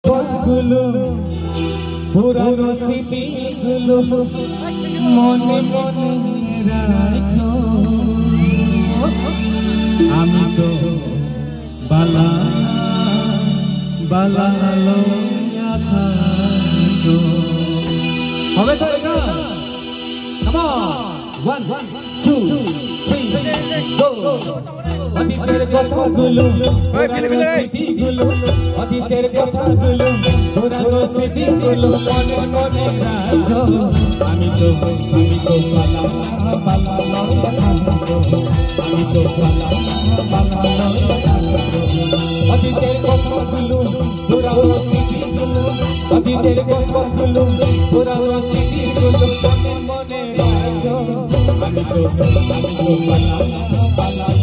গুলো পুরানো স্মৃতিগুলো মনে মনে রাখো। আমি তো বালা বালা লইয়া থাকো। হবে তো এটা? Come on, 1 2 3 go. অতীতের কথাগুলো পুরানো স্মৃতিগুলো, অতীতের কথাগুলো পুরানো স্মৃতিগুলো মনে মনে রাখো। আমি তো বালা বালা লইয়া থাকো। আমি তো বালা বালা লইয়া থাকো। অতীতের কথাগুলো পুরানো স্মৃতিগুলো, অতীতের কথাগুলো পুরানো স্মৃতিগুলো মনে মনে রাখো। আমি তো বালা বালা লইয়া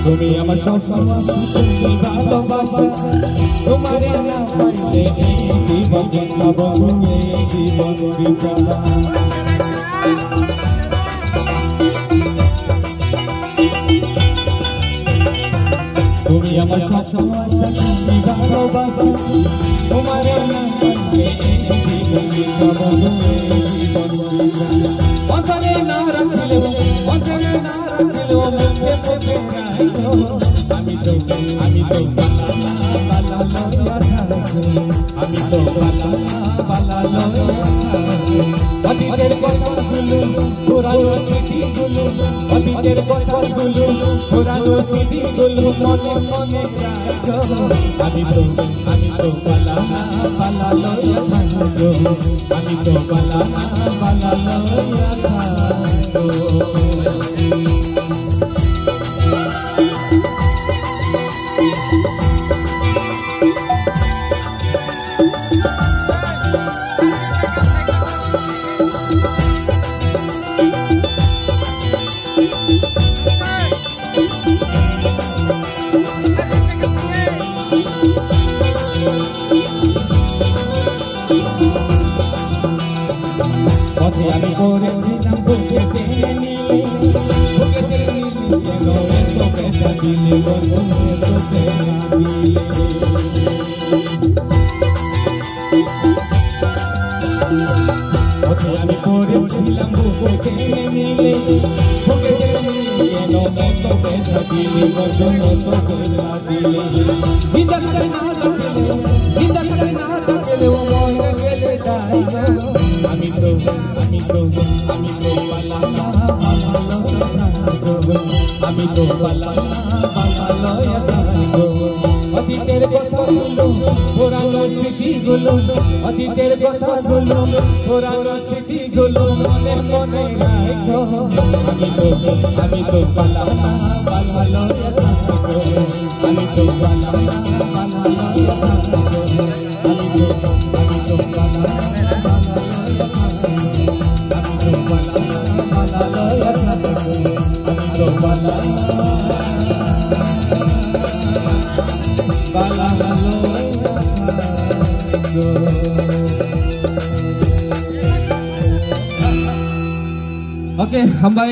তুমি আমার সবসময় সুখী ভালোবাসা, তোমারে না পাইলে এই জীবন কাটাবো, এই জীবন বিছানা। তুমি আমার সবসময় সুখী ভালোবাসা, তোমারে না পাইলে এই জীবন কাটাবো, এই জীবন বিছানা। অন্তরে না রাখলেও, অন্তরে না রাখলেও মুখে মুখে রাখো। আমি তো বালা বালা লইয়া থাকো। আমি তো বালা বালা লইয়া থাকো। অতীতের কথাগুলো পুরানো স্মৃতিগুলো, অতীতের কথাগুলো পুরানো স্মৃতিগুলো মনে মনে রাখো। আমি তো বালা বালা লইয়া থাকো। আমি তো বালা বালা লইয়া থাকো। পথে আমি করেছিলাম বুকে টেনে নিলে, বুকে টেনে নিলে কেন এত ব্যথা দিলে, বন্ধুকে তোকে না দিলে। পথে আমি করেছিলাম বুকে টেনে নিলে, বুকে টেনে নিলে কেন এত ব্যথা দিলে, বন্ধুকে তোকে না দিলে। জিন্দাগিতে না থাকলেও, জিন্দাগিতে না থাকলেও মরে গেলে তাই না। আমি তো বালা বালা লইয়া থাকো। আমি তো বালা বালা লইয়া থাকো। অতীতের কথাগুলো পুরানো স্মৃতিগুলো, অতীতের কথাগুলো পুরানো স্মৃতিগুলো মনে মনে রাখো। আমি তো বালা বালা লইয়া থাকো। আমি তো বালা বালা লইয়া থাকো। আমি তো বালা Oke, hamba